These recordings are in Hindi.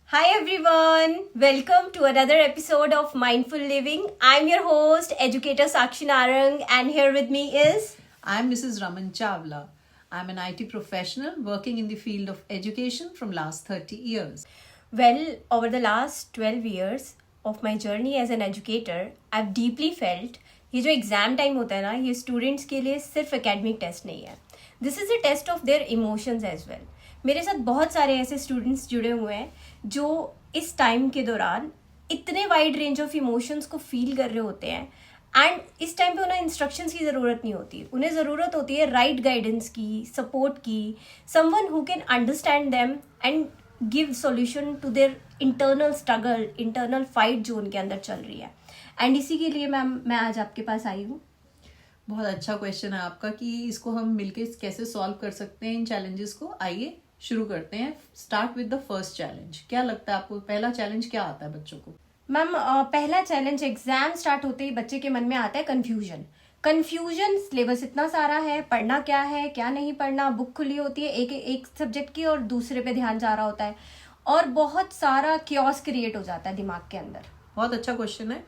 Hi everyone, welcome to another episode of Mindful Living. I'm your host, Educator Sakshi Narang, and here with me is. I'm Mrs. Raman Chawla. I'm an IT professional working in the field of education from last 30 years. Well, over the last 12 years of my journey as an educator, I've deeply felt ये जो एग्ज़ाम टाइम होता है ना, ये स्टूडेंट्स के लिए सिर्फ एकेडमिक टेस्ट नहीं है. This is a test of their emotions as well. मेरे साथ बहुत सारे ऐसे स्टूडेंट्स जुड़े हुए हैं जो इस टाइम के दौरान इतने वाइड रेंज ऑफ इमोशंस को फील कर रहे होते हैं एंड इस टाइम पे उन्हें इंस्ट्रक्शंस की ज़रूरत नहीं होती. उन्हें ज़रूरत होती है राइट गाइडेंस की, सपोर्ट की, someone who can understand them and give solution to their internal struggle, internal fight जो उनके अंदर चल रही है. एंड इसी के लिए मैम मैं आज आपके पास आई हूँ. बहुत अच्छा क्वेश्चन है आपका कि इसको हम मिलके कैसे सॉल्व कर सकते हैं इन चैलेंजेस को. आइए शुरू करते हैं. Start with the first challenge. क्या लगता है आपको पहला चैलेंज क्या आता है बच्चों को? मैम पहला चैलेंज एग्जाम स्टार्ट होते ही बच्चे के मन में आता है कंफ्यूजन. सिलेबस इतना सारा है, पढ़ना क्या है क्या नहीं पढ़ना. बुक खुली होती है एक सब्जेक्ट की और दूसरे पे ध्यान जा रहा होता है और बहुत सारा क्योस क्रिएट हो जाता है दिमाग के अंदर. बहुत अच्छा क्वेश्चन है.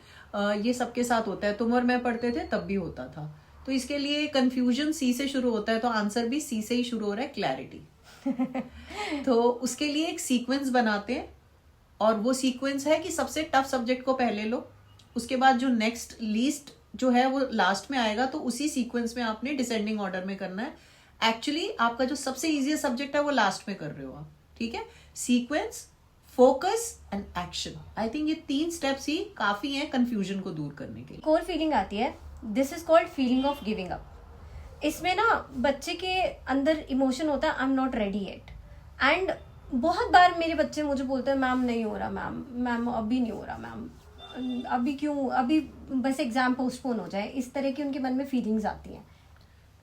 ये सबके साथ होता है. तुम और मैं पढ़ते थे तब भी होता था. तो इसके लिए कंफ्यूजन सी से शुरू होता है, तो आंसर भी सी से ही शुरू हो रहा है, क्लैरिटी. तो उसके लिए एक सीक्वेंस बनाते हैं और वो सीक्वेंस है कि सबसे टफ सब्जेक्ट को पहले लो, उसके बाद जो नेक्स्ट लीस्ट जो है वो लास्ट में आएगा. तो उसी सीक्वेंस में आपने डिसेंडिंग ऑर्डर में करना है. एक्चुअली आपका जो सबसे इजीएस्ट सब्जेक्ट है वो लास्ट में कर रहे हो आप. ठीक है. Sequence, focus and action. I think ये 3 स्टेप्स ही काफी हैं कंफ्यूजन को दूर करने के लिए. कोर फीलिंग आती है. This is called feeling of giving up. इसमें ना बच्चे के अंदर इमोशन होता है I am not ready yet. And बहुत बार मेरे बच्चे मुझे बोलते हैं मैम नहीं हो रहा, मैम अभी नहीं हो रहा, मैम अभी क्यों, अभी बस एग्जाम पोस्टपोन हो जाए. इस तरह की उनके मन में फीलिंग्स आती हैं.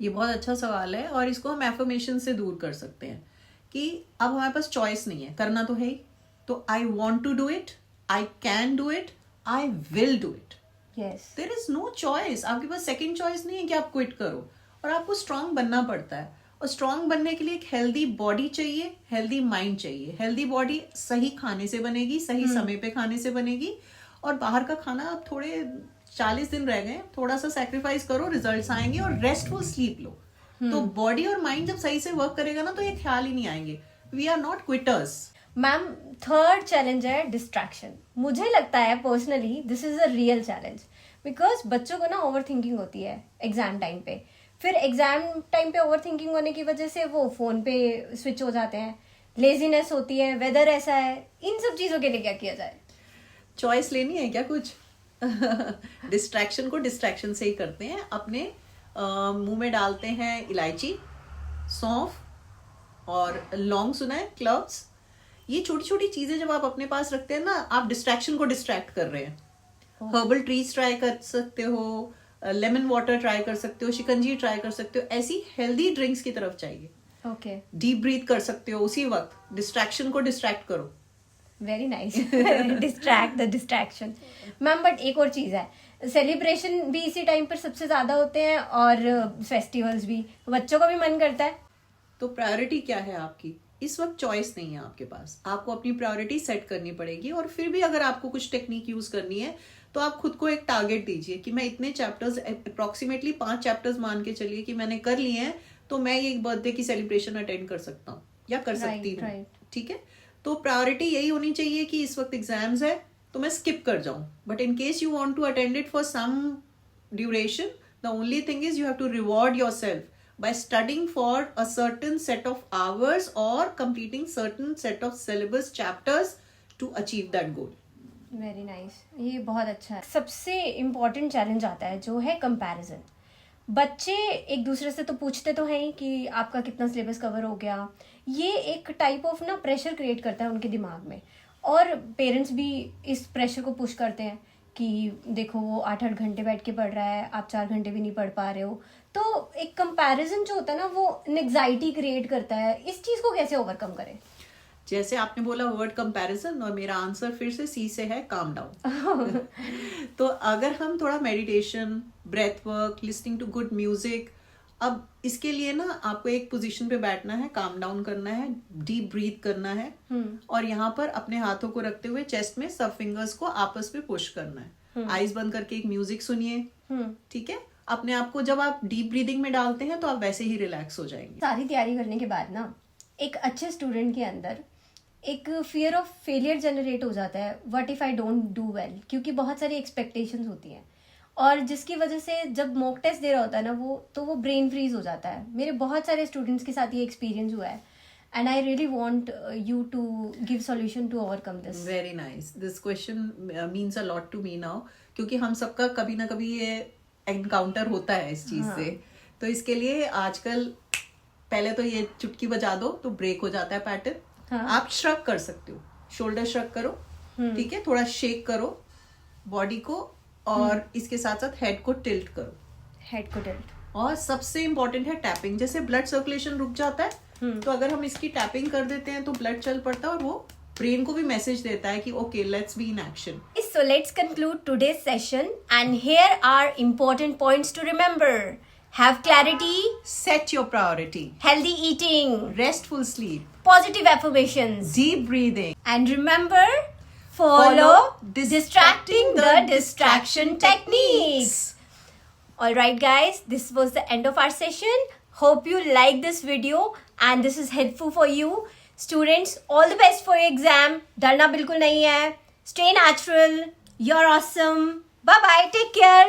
ये बहुत अच्छा सवाल है और इसको हम एफर्मेशन से दूर कर सकते हैं कि अब हमारे पास चॉइस नहीं है, करना तो है ही. तो I want to do it, I can do it, I will do it. Yes, there is no choice. आपके पास सेकंड चॉइस नहीं है कि आप क्विट करो. और आपको स्ट्रांग बनना पड़ता है. और स्ट्रांग बनने के लिए एक हेल्दी बॉडी चाहिए, हेल्दी माइंड चाहिए. हेल्दी बॉडी सही खाने से बनेगी, सही समय पे खाने से बनेगी. और बाहर का खाना आप थोड़े 40 दिन रह गए, थोड़ा सा सैक्रिफाइस करो, रिजल्ट्स आएंगे. और रेस्टफुल स्लीप लो. तो बॉडी और माइंड जब सही से वर्क करेगा ना तो ये ख्याल ही नहीं आएंगे. We are not quitters. Ma'am third challenge है डिस्ट्रैक्शन. मुझे लगता है personally this is a real challenge because बच्चों को ना ओवर थिंकिंग होती है एग्जाम टाइम पे. फिर एग्जाम टाइम पे ओवर थिंकिंग होने की वजह से वो फोन पे स्विच हो जाते हैं. लेजीनेस होती है, वेदर ऐसा है. इन सब चीजों के लिए क्या किया जाए? चॉइस लेनी है क्या कुछ? डिस्ट्रैक्शन को डिस्ट्रैक्शन से ही करते हैं. अपने मुंह में डालते हैं इलायची, सौंफ और लौंग. सुना है? क्लव्स. ये छोटी छोटी चीजें जब आप अपने पास रखते हैं ना, आप डिस्ट्रैक्शन को डिस्ट्रैक्ट कर रहे हैं. हर्बल ट्रीज ट्राई कर सकते हो, लेमन वाटर ट्राई कर सकते हो, शिकंजी ट्राई कर सकते हो. ऐसी हेल्दी ड्रिंक्स की तरफ चाहिए. ओके, डीप ब्रीथ कर सकते हो उसी वक्त. डिस्ट्रैक्शन को डिस्ट्रैक्ट करो. Very nice. Distract the distraction. Ma'am but एक और चीज है, सेलिब्रेशन भी इसी टाइम पर सबसे ज्यादा होते हैं और फेस्टिवल्स भी. बच्चों का भी मन करता है. तो प्रायोरिटी क्या है आपकी? इस वक्त चॉइस नहीं है आपके पास. आपको अपनी प्रायोरिटी सेट करनी पड़ेगी. और फिर भी अगर आपको कुछ टेक्निक यूज करनी है तो आप खुद को एक टारगेट दीजिए कि मैं इतने चैप्टर्स, अप्रोक्सीमेटली 5 चैप्टर्स मान के चलिए कि मैंने कर लिए हैं, तो मैं ये बर्थडे की सेलिब्रेशन अटेंड कर सकता हूँ या कर सकती हूँ. ठीक है. तो प्रायोरिटी यही होनी चाहिए कि इस वक्त एग्जाम्स है तो मैं स्किप कर जाऊं. But in case you want to attend it for some duration, the only thing is you have to reward yourself by studying for a certain set of hours or completing certain set of syllabus chapters to achieve that goal. Very nice. ये बहुत अच्छा है. सबसे इम्पोर्टेंट चैलेंज आता है जो है कंपैरिजन. बच्चे एक दूसरे से तो पूछते तो हैं ही कि आपका कितना सिलेबस कवर हो गया. ये एक टाइप ऑफ ना प्रेशर क्रिएट करता है उनके दिमाग में. और पेरेंट्स भी इस प्रेशर को पुश करते हैं कि देखो वो 8-8 घंटे बैठ के पढ़ रहा है, आप 4 घंटे भी नहीं पढ़ पा रहे हो. तो एक कंपैरिजन जो होता है ना वो एंग्जाइटी क्रिएट करता है. इस चीज को कैसे ओवरकम करें? जैसे आपने बोला वर्ड कंपैरिजन, और मेरा आंसर फिर से सी से है, काम डाउन. तो अगर हम थोड़ा meditation, breath work, listening to good music, अब इसके लिए ना आपको एक पोजीशन पे बैठना है, काम डाउन करना है, डीप ब्रीथ करना है और यहाँ पर अपने हाथों को रखते हुए चेस्ट में सब फिंगर्स को आपस में पुश करना है। आईज बंद करके एक म्यूजिक सुनिए, ठीक है। अपने आप को जब आप डीप ब्रीदिंग में डालते हैं तो आप वैसे ही रिलैक्स हो जाएंगे। सारी तैयारी करने के बाद ना एक अच्छे स्टूडेंट के अंदर एक फियर ऑफ फेलियर जनरेट हो जाता है, what if I don't do well, क्योंकि बहुत सारी एक्सपेक्टेशंस होती हैं और जिसकी वजह से जब मॉक टेस्ट दे रहा होता है ना वो ब्रेन फ्रीज हो जाता है। मेरे बहुत सारे स्टूडेंट्स के साथ ये एक्सपीरियंस हुआ है and I really want you to give solution to overcome this. Very nice, this question means a lot to me now, क्योंकि हम सबका कभी ना कभी ये एनकाउंटर होता है इस चीज से। तो इसके लिए आजकल पहले तो ये चुटकी बजा दो तो ब्रेक हो जाता है पैटर्न। आप श्रग कर सकते हो, शोल्डर श्रग करो, ठीक है, थोड़ा शेक करो बॉडी को और इसके साथ साथ हेड को टिल्ट करो, हेड को टिल्ट। और सबसे इंपॉर्टेंट है टैपिंग। जैसे ब्लड सर्कुलेशन रुक जाता है तो अगर हम इसकी टैपिंग कर देते हैं तो ब्लड चल पड़ता है और वो ब्रेन को भी मैसेज देता है कि okay let's be in action. So let's conclude today's session and here are important points to remember. Have clarity, Set your priority, healthy eating, restful sleep, positive affirmations, deep breathing, and remember, follow distracting the distraction techniques. Alright guys, this was the end of our session. Hope you like this video and this is helpful for you. Students, all the best for your exam. डरना बिल्कुल नहीं है. Stay natural. You're awesome. Bye bye. Take care.